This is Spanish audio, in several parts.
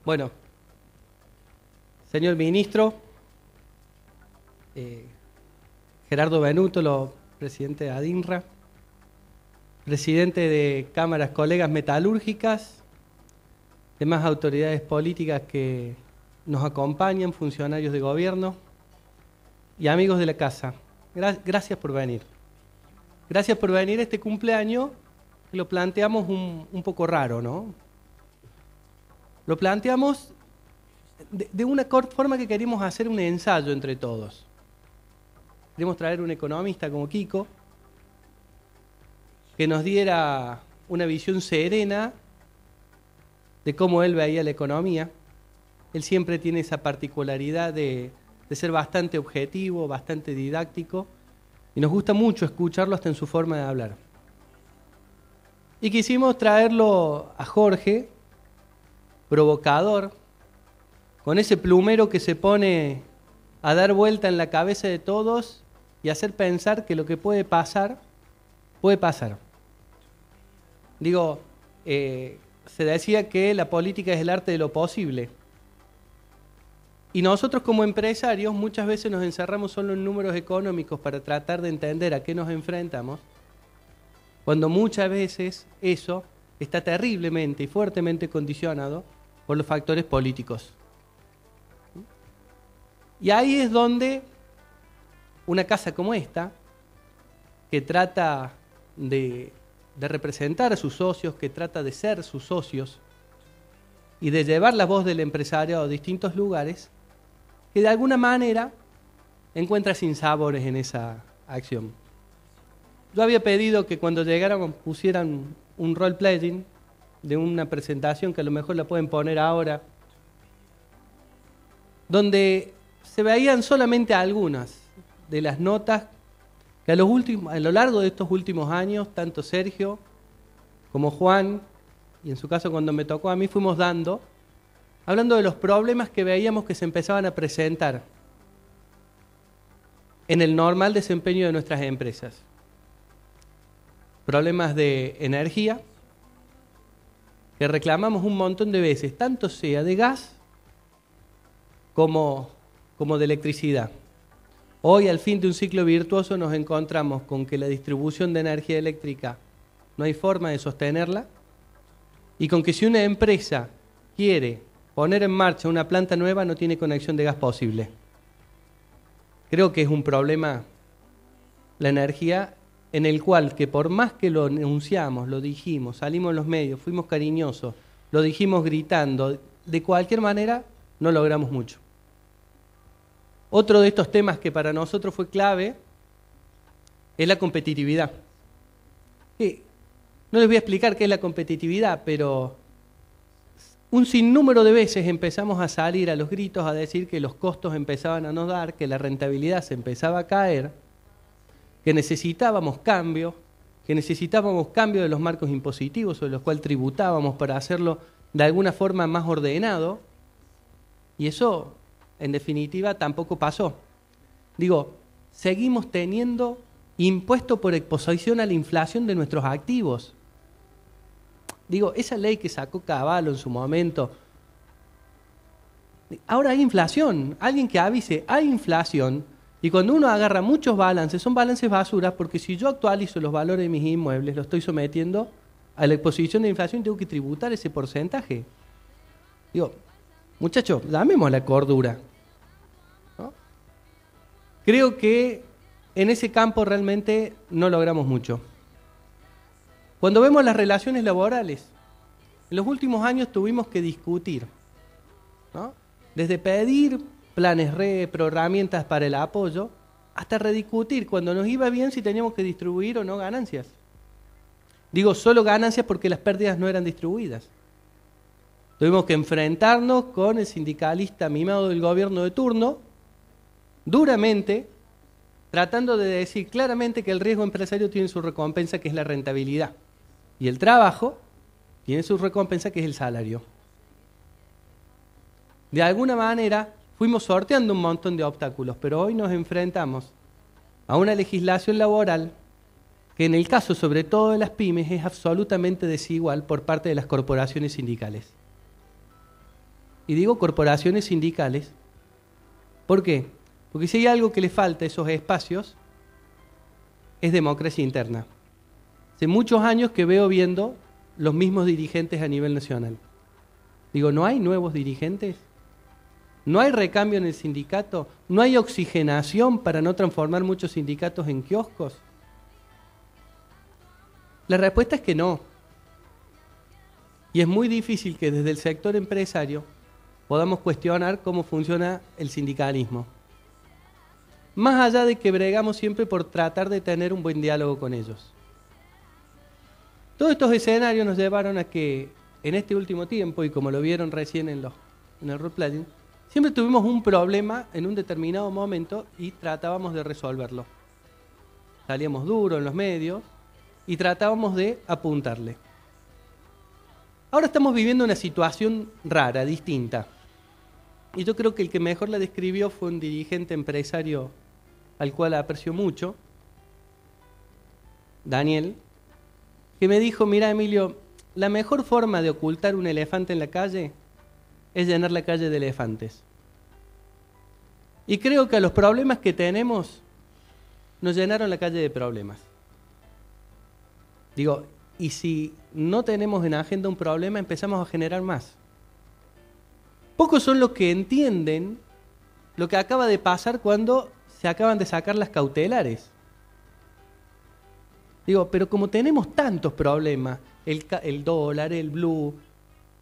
Bueno, señor ministro, Gerardo Benútolo, presidente de ADINRA, presidente de cámaras colegas metalúrgicas, demás autoridades políticas que nos acompañan, funcionarios de gobierno y amigos de la casa. Gracias por venir. Gracias por venir a este cumpleaños, que lo planteamos un poco raro, ¿no? Lo planteamos de una forma que queríamos hacer un ensayo entre todos. Queríamos traer un economista como Kiko, que nos diera una visión serena de cómo él veía la economía. Él siempre tiene esa particularidad de ser bastante objetivo, bastante didáctico, y nos gusta mucho escucharlo hasta en su forma de hablar. Y quisimos traerlo a Jorge, provocador, con ese plumero que se pone a dar vuelta en la cabeza de todos y hacer pensar que lo que puede pasar, puede pasar. Digo, se decía que la política es el arte de lo posible. Y nosotros como empresarios muchas veces nos encerramos solo en números económicos para tratar de entender a qué nos enfrentamos, cuando muchas veces eso está terriblemente y fuertemente condicionado por los factores políticos. Y ahí es donde una casa como esta, que trata de representar a sus socios, que trata de ser sus socios y de llevar la voz del empresario a distintos lugares, que de alguna manera encuentra sinsabores en esa acción. Yo había pedido que cuando llegaran pusieran un role-playing de una presentación que a lo mejor la pueden poner ahora, donde se veían solamente algunas de las notas que a lo largo de estos últimos años, tanto Sergio como Juan, y en su caso cuando me tocó a mí, fuimos dando, hablando de los problemas que veíamos que se empezaban a presentar en el normal desempeño de nuestras empresas. Problemas de energía, que reclamamos un montón de veces, tanto sea de gas como de electricidad. Hoy, al fin de un ciclo virtuoso, nos encontramos con que la distribución de energía eléctrica no hay forma de sostenerla, y con que si una empresa quiere poner en marcha una planta nueva, no tiene conexión de gas posible. Creo que es un problema la energía, en el cual, que por más que lo anunciamos, lo dijimos, salimos en los medios, fuimos cariñosos, lo dijimos gritando, de cualquier manera no logramos mucho. Otro de estos temas que para nosotros fue clave es la competitividad. No les voy a explicar qué es la competitividad, pero un sinnúmero de veces empezamos a salir a los gritos a decir que los costos empezaban a no dar, que la rentabilidad se empezaba a caer, que necesitábamos cambio de los marcos impositivos sobre los cuales tributábamos para hacerlo de alguna forma más ordenado, y eso, en definitiva, tampoco pasó. Digo, seguimos teniendo impuesto por exposición a la inflación de nuestros activos. Digo, esa ley que sacó Cavallo en su momento, ahora hay inflación, alguien que avise, hay inflación. Y cuando uno agarra muchos balances, son balances basuras, porque si yo actualizo los valores de mis inmuebles, lo estoy sometiendo a la exposición de inflación y tengo que tributar ese porcentaje. Digo, muchachos, llamemos la cordura, ¿no? Creo que en ese campo realmente no logramos mucho. Cuando vemos las relaciones laborales, en los últimos años tuvimos que discutir, ¿no? Desde pedir planes repro, herramientas para el apoyo, hasta rediscutir cuando nos iba bien si teníamos que distribuir o no ganancias. Digo solo ganancias porque las pérdidas no eran distribuidas. Tuvimos que enfrentarnos con el sindicalista mimado del gobierno de turno, duramente, tratando de decir claramente que el riesgo empresario tiene su recompensa, que es la rentabilidad, y el trabajo tiene su recompensa, que es el salario. De alguna manera fuimos sorteando un montón de obstáculos, pero hoy nos enfrentamos a una legislación laboral que en el caso sobre todo de las pymes es absolutamente desigual por parte de las corporaciones sindicales. Y digo corporaciones sindicales. ¿Por qué? Porque si hay algo que le falta a esos espacios, es democracia interna. Hace muchos años que veo viendo los mismos dirigentes a nivel nacional. Digo, ¿no hay nuevos dirigentes? ¿No hay recambio en el sindicato? ¿No hay oxigenación para no transformar muchos sindicatos en kioscos? La respuesta es que no. Y es muy difícil que desde el sector empresario podamos cuestionar cómo funciona el sindicalismo. Más allá de que bregamos siempre por tratar de tener un buen diálogo con ellos. Todos estos escenarios nos llevaron a que en este último tiempo, y como lo vieron recién en el role-playing, siempre tuvimos un problema en un determinado momento y tratábamos de resolverlo. Salíamos duro en los medios y tratábamos de apuntarle. Ahora estamos viviendo una situación rara, distinta. Y yo creo que el que mejor la describió fue un dirigente empresario al cual aprecio mucho, Daniel, que me dijo, mira Emilio, la mejor forma de ocultar un elefante en la calle es llenar la calle de elefantes. Y creo que a los problemas que tenemos nos llenaron la calle de problemas. Digo, y si no tenemos en agenda un problema, empezamos a generar más. Pocos son los que entienden lo que acaba de pasar cuando se acaban de sacar las cautelares. Digo, pero como tenemos tantos problemas, el dólar, el blue,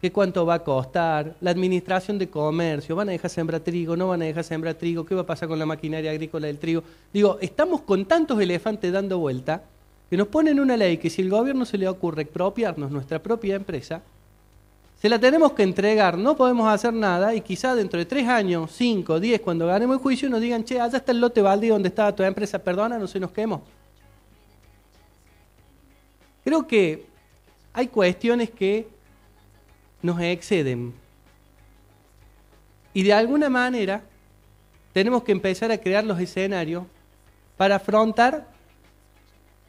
que cuánto va a costar, la administración de comercio, van a dejar sembrar trigo, no van a dejar sembrar trigo, qué va a pasar con la maquinaria agrícola del trigo. Digo, estamos con tantos elefantes dando vuelta que nos ponen una ley que si el gobierno se le ocurre expropiarnos nuestra propia empresa, se la tenemos que entregar, no podemos hacer nada y quizá dentro de 3 años, 5, 10, cuando ganemos el juicio nos digan, che, allá está el lote baldío donde estaba tu empresa, perdona, no se nos quemó. Creo que hay cuestiones que nos exceden y de alguna manera tenemos que empezar a crear los escenarios para afrontar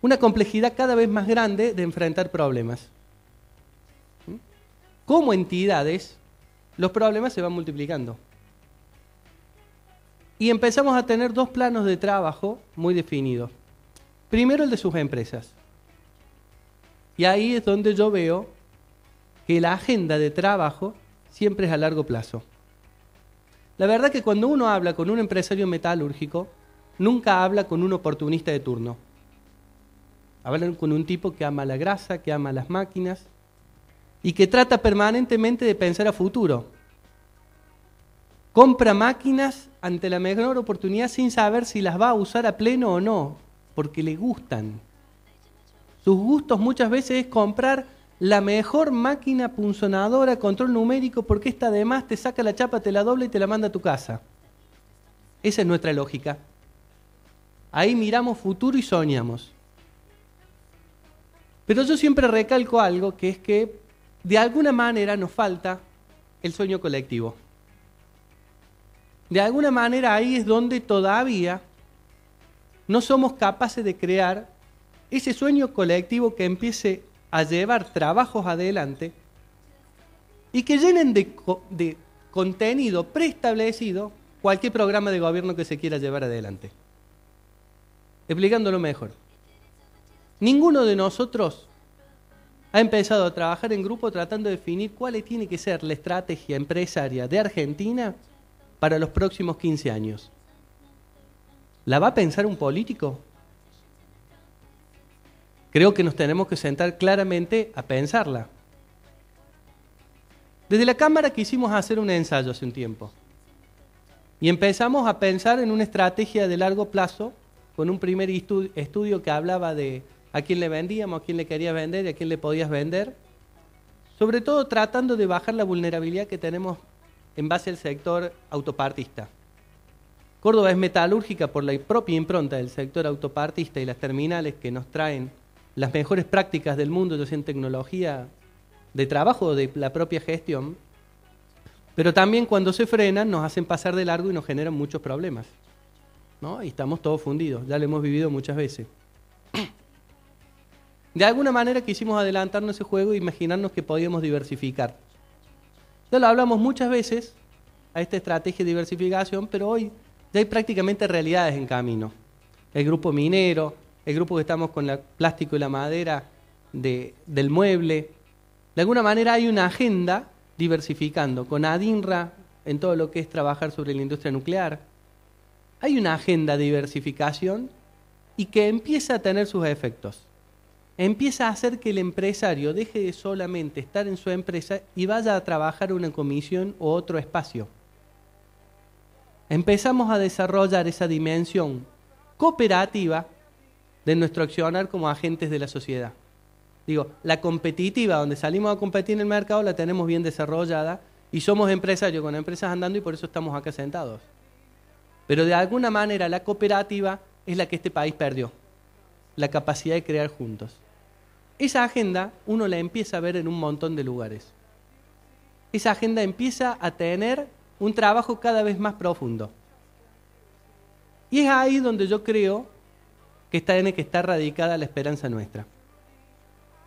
una complejidad cada vez más grande de enfrentar problemas. Como entidades, los problemas se van multiplicando. Y empezamos a tener 2 planos de trabajo muy definidos. Primero, el de sus empresas. Y ahí es donde yo veo que la agenda de trabajo siempre es a largo plazo. La verdad que cuando uno habla con un empresario metalúrgico, nunca habla con un oportunista de turno. Hablan con un tipo que ama la grasa, que ama las máquinas y que trata permanentemente de pensar a futuro. Compra máquinas ante la menor oportunidad sin saber si las va a usar a pleno o no, porque le gustan. Sus gustos muchas veces es comprar la mejor máquina punzonadora, control numérico, porque esta además te saca la chapa, te la dobla y te la manda a tu casa. Esa es nuestra lógica. Ahí miramos futuro y soñamos. Pero yo siempre recalco algo, que es que de alguna manera nos falta el sueño colectivo. De alguna manera ahí es donde todavía no somos capaces de crear ese sueño colectivo que empiece a llevar trabajos adelante y que llenen de contenido preestablecido cualquier programa de gobierno que se quiera llevar adelante. Explicándolo mejor. Ninguno de nosotros ha empezado a trabajar en grupo tratando de definir cuál tiene que ser la estrategia empresaria de Argentina para los próximos 15 años. ¿La va a pensar un político? Creo que nos tenemos que sentar claramente a pensarla. Desde la Cámara quisimos hacer un ensayo hace un tiempo y empezamos a pensar en una estrategia de largo plazo con un primer estudio que hablaba de a quién le vendíamos, a quién le querías vender y a quién le podías vender, sobre todo tratando de bajar la vulnerabilidad que tenemos en base al sector autopartista. Córdoba es metalúrgica por la propia impronta del sector autopartista y las terminales que nos traen las mejores prácticas del mundo, ya sea en tecnología de trabajo o de la propia gestión, pero también cuando se frenan nos hacen pasar de largo y nos generan muchos problemas, ¿no? Y estamos todos fundidos, ya lo hemos vivido muchas veces. De alguna manera quisimos adelantarnos ese juego e imaginarnos que podíamos diversificar. Ya lo hablamos muchas veces a esta estrategia de diversificación, pero hoy ya hay prácticamente realidades en camino. El grupo minero, el grupo que estamos con el plástico y la madera del mueble. De alguna manera hay una agenda diversificando, con ADINRA en todo lo que es trabajar sobre la industria nuclear. Hay una agenda de diversificación y que empieza a tener sus efectos. Empieza a hacer que el empresario deje de solamente estar en su empresa y vaya a trabajar en una comisión o otro espacio. Empezamos a desarrollar esa dimensión cooperativa de nuestro accionar como agentes de la sociedad. Digo, la competitiva, donde salimos a competir en el mercado, la tenemos bien desarrollada y somos empresarios con empresas andando y por eso estamos acá sentados. Pero de alguna manera la cooperativa es la que este país perdió, la capacidad de crear juntos. Esa agenda uno la empieza a ver en un montón de lugares. Esa agenda empieza a tener un trabajo cada vez más profundo. Y es ahí donde yo creo que tiene que estar radicada la esperanza nuestra.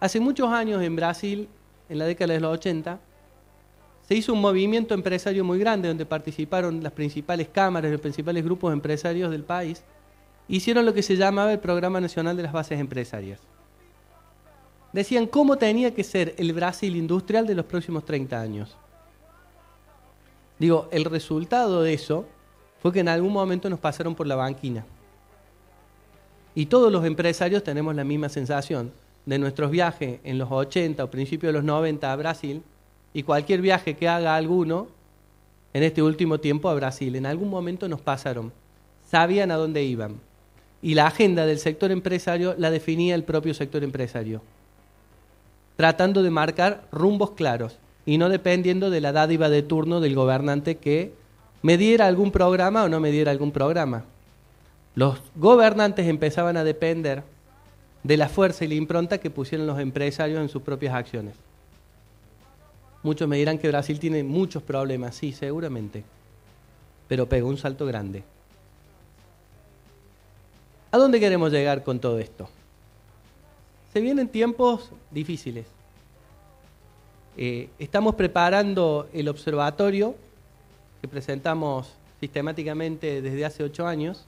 Hace muchos años en Brasil, en la década de los 80, se hizo un movimiento empresario muy grande donde participaron las principales cámaras, los principales grupos empresarios del país. Hicieron lo que se llamaba el Programa Nacional de las Bases Empresarias. Decían cómo tenía que ser el Brasil industrial de los próximos 30 años. Digo, el resultado de eso fue que en algún momento nos pasaron por la banquina. Y todos los empresarios tenemos la misma sensación de nuestros viajes en los 80 o principios de los 90 a Brasil, y cualquier viaje que haga alguno en este último tiempo a Brasil, en algún momento nos pasaron, sabían a dónde iban. Y la agenda del sector empresario la definía el propio sector empresario, tratando de marcar rumbos claros y no dependiendo de la dádiva de turno del gobernante que me diera algún programa o no me diera algún programa. Los gobernantes empezaban a depender de la fuerza y la impronta que pusieron los empresarios en sus propias acciones. Muchos me dirán que Brasil tiene muchos problemas, sí, seguramente, pero pegó un salto grande. ¿A dónde queremos llegar con todo esto? Se vienen tiempos difíciles. Estamos preparando el observatorio que presentamos sistemáticamente desde hace 8 años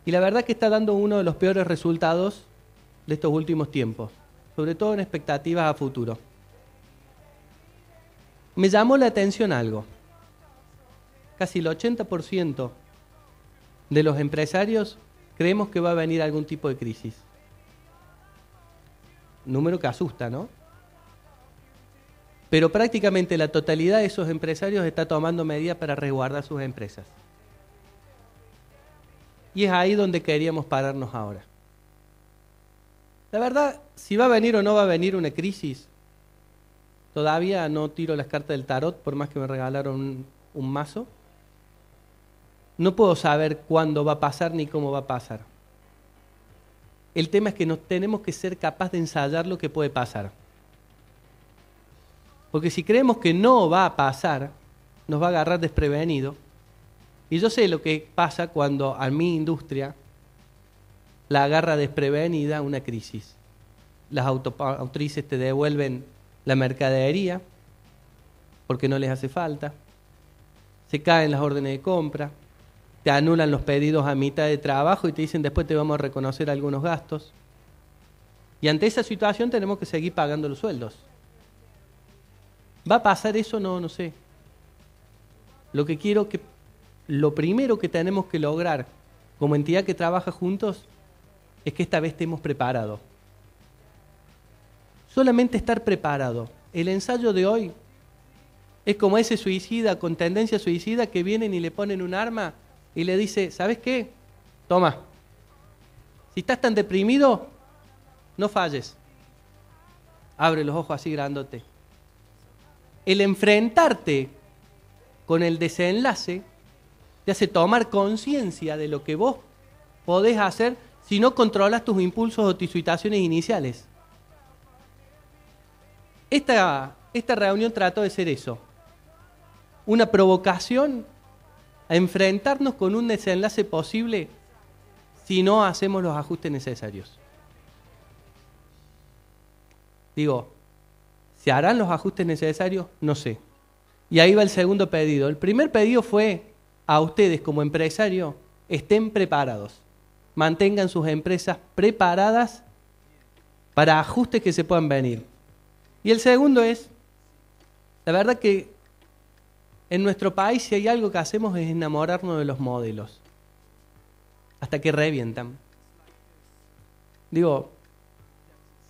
y la verdad que está dando uno de los peores resultados de estos últimos tiempos, sobre todo en expectativas a futuro. Me llamó la atención algo. Casi el 80% de los empresarios creemos que va a venir algún tipo de crisis. Número que asusta, ¿no? Pero prácticamente la totalidad de esos empresarios está tomando medidas para resguardar sus empresas. Y es ahí donde queríamos pararnos ahora. La verdad, si va a venir o no va a venir una crisis, todavía no tiro las cartas del tarot, por más que me regalaron un mazo. No puedo saber cuándo va a pasar ni cómo va a pasar. El tema es que nos tenemos que ser capaces de ensayar lo que puede pasar. Porque si creemos que no va a pasar, nos va a agarrar desprevenido. Y yo sé lo que pasa cuando a mi industria la agarra desprevenida una crisis. Las automotrices te devuelven la mercadería porque no les hace falta. Se caen las órdenes de compra. Te anulan los pedidos a mitad de trabajo y te dicen después te vamos a reconocer algunos gastos. Y ante esa situación tenemos que seguir pagando los sueldos. ¿Va a pasar eso? No sé. Lo primero que tenemos que lograr como entidad que trabaja juntos es que esta vez estemos preparados. Solamente estar preparado. El ensayo de hoy es como ese suicida con tendencia suicida que vienen y le ponen un arma y le dice, ¿sabes qué? Toma, si estás tan deprimido, no falles. Abre los ojos así grandote. El enfrentarte con el desenlace te hace tomar conciencia de lo que vos podés hacer si no controlas tus impulsos o tus situaciones iniciales. Esta reunión trató de ser eso. Una provocación a enfrentarnos con un desenlace posible si no hacemos los ajustes necesarios. Digo, ¿se harán los ajustes necesarios? No sé. Y ahí va el segundo pedido. El primer pedido fue a ustedes como empresarios, estén preparados. Mantengan sus empresas preparadas para ajustes que se puedan venir. Y el segundo es, la verdad que en nuestro país si hay algo que hacemos es enamorarnos de los modelos, hasta que revientan. Digo,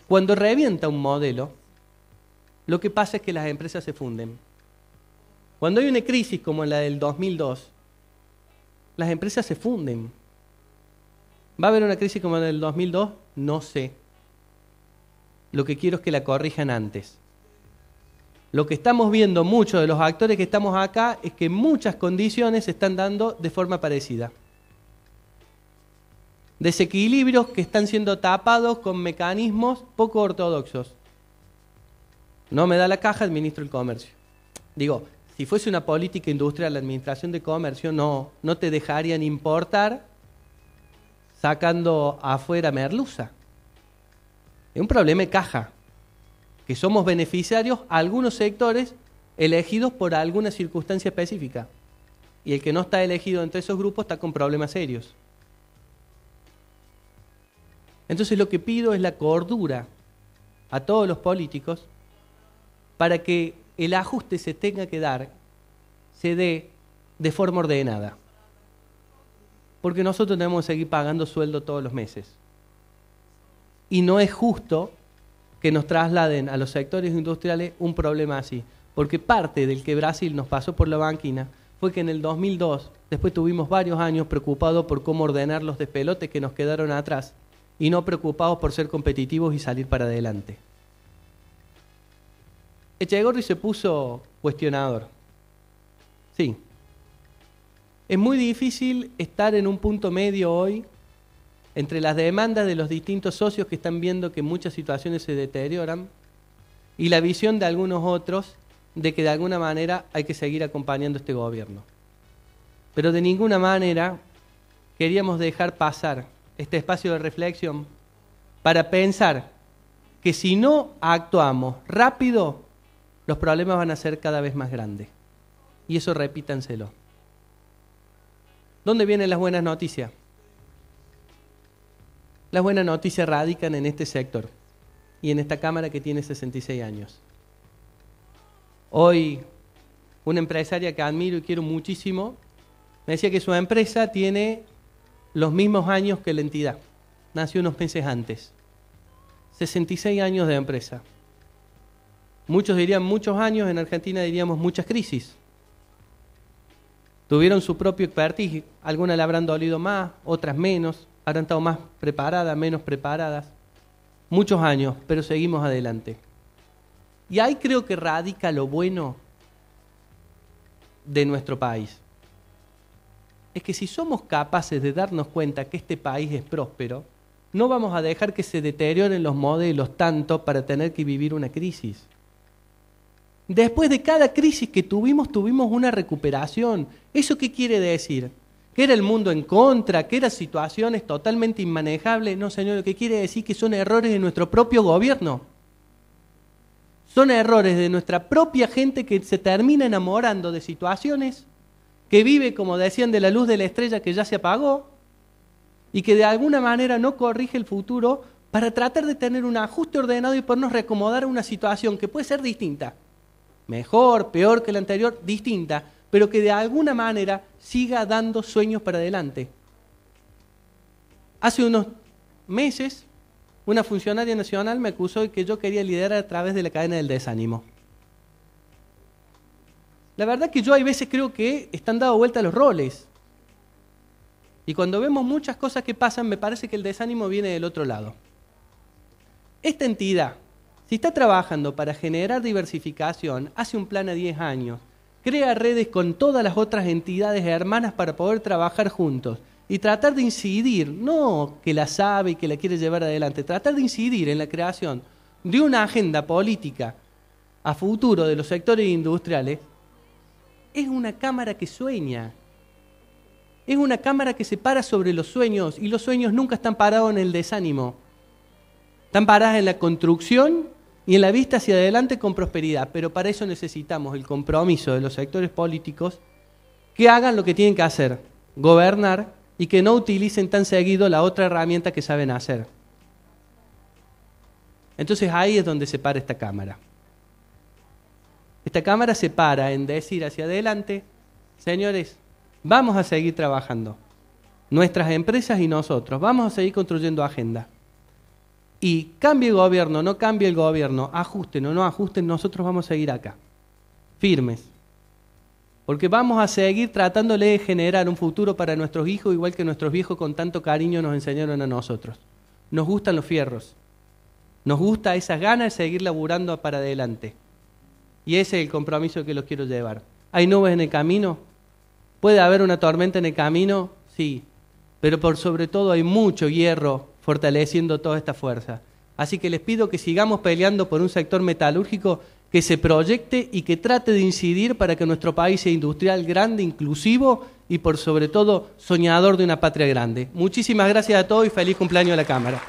cuando revienta un modelo, lo que pasa es que las empresas se funden. Cuando hay una crisis como la del 2002, las empresas se funden. ¿Va a haber una crisis como la del 2002? No sé. Lo que quiero es que la corrijan antes. Lo que estamos viendo muchos de los actores que estamos acá es que muchas condiciones se están dando de forma parecida. Desequilibrios que están siendo tapados con mecanismos poco ortodoxos. No me da la caja, administro el comercio. Digo, si fuese una política industrial, la administración de comercio no te dejarían importar sacando afuera merluza. Es un problema de caja, que somos beneficiarios a algunos sectores elegidos por alguna circunstancia específica. Y el que no está elegido entre esos grupos está con problemas serios. Entonces lo que pido es la cordura a todos los políticos para que el ajuste se tenga que dar, se dé de forma ordenada. Porque nosotros tenemos que seguir pagando sueldo todos los meses. Y no es justo que nos trasladen a los sectores industriales un problema así. Porque parte del que Brasil nos pasó por la banquina fue que en el 2002, después tuvimos varios años preocupados por cómo ordenar los despelotes que nos quedaron atrás y no preocupados por ser competitivos y salir para adelante. Echegorri se puso cuestionador. Sí. Es muy difícil estar en un punto medio hoy entre las demandas de los distintos socios que están viendo que muchas situaciones se deterioran y la visión de algunos otros de que de alguna manera hay que seguir acompañando este gobierno. Pero de ninguna manera queríamos dejar pasar este espacio de reflexión para pensar que si no actuamos rápido, los problemas van a ser cada vez más grandes. Y eso repítanselo. ¿Dónde vienen las buenas noticias? Las buenas noticias radican en este sector y en esta Cámara que tiene 66 años. Hoy, una empresaria que admiro y quiero muchísimo, me decía que su empresa tiene los mismos años que la entidad. Nació unos meses antes. 66 años de empresa. Muchos dirían muchos años, en Argentina diríamos muchas crisis. Tuvieron su propio expertise, algunas le habrán dolido más, otras menos, habrán estado más preparadas, menos preparadas. Muchos años, pero seguimos adelante. Y ahí creo que radica lo bueno de nuestro país. Es que si somos capaces de darnos cuenta que este país es próspero, no vamos a dejar que se deterioren los modelos tanto para tener que vivir una crisis. Después de cada crisis que tuvimos una recuperación. ¿Eso qué quiere decir? ¿Que era el mundo en contra? ¿Que eran situaciones totalmente inmanejables? No, señor, lo que quiere decir que son errores de nuestro propio gobierno. Son errores de nuestra propia gente que se termina enamorando de situaciones, que vive, como decían, de la luz de la estrella que ya se apagó y que de alguna manera no corrige el futuro para tratar de tener un ajuste ordenado y podernos reacomodar a una situación que puede ser distinta. Mejor, peor que la anterior, distinta, pero que de alguna manera siga dando sueños para adelante. Hace unos meses, una funcionaria nacional me acusó de que yo quería liderar a través de la cadena del desánimo. La verdad que yo hay veces creo que están dando vuelta los roles. Y cuando vemos muchas cosas que pasan, me parece que el desánimo viene del otro lado. Esta entidad, si está trabajando para generar diversificación, hace un plan a 10 años, crea redes con todas las otras entidades hermanas para poder trabajar juntos y tratar de incidir, no que la sabe y que la quiere llevar adelante, tratar de incidir en la creación de una agenda política a futuro de los sectores industriales, es una cámara que sueña. Es una cámara que se para sobre los sueños y los sueños nunca están parados en el desánimo. Están parados en la construcción y en la vista hacia adelante con prosperidad. Pero para eso necesitamos el compromiso de los sectores políticos que hagan lo que tienen que hacer, gobernar, y que no utilicen tan seguido la otra herramienta que saben hacer. Entonces ahí es donde se para esta Cámara. Esta Cámara se para en decir hacia adelante, señores, vamos a seguir trabajando. Nuestras empresas y nosotros, vamos a seguir construyendo agenda. Y cambie el gobierno, no cambie el gobierno, ajusten o no ajusten, nosotros vamos a seguir acá, firmes. Porque vamos a seguir tratándole de generar un futuro para nuestros hijos, igual que nuestros viejos con tanto cariño nos enseñaron a nosotros. Nos gustan los fierros. Nos gusta esas ganas de seguir laburando para adelante. Y ese es el compromiso que los quiero llevar. ¿Hay nubes en el camino? ¿Puede haber una tormenta en el camino? Sí. Pero por sobre todo hay mucho hierro fortaleciendo toda esta fuerza. Así que les pido que sigamos peleando por un sector metalúrgico que se proyecte y que trate de incidir para que nuestro país sea industrial grande, inclusivo y por sobre todo soñador de una patria grande. Muchísimas gracias a todos y feliz cumpleaños a la Cámara.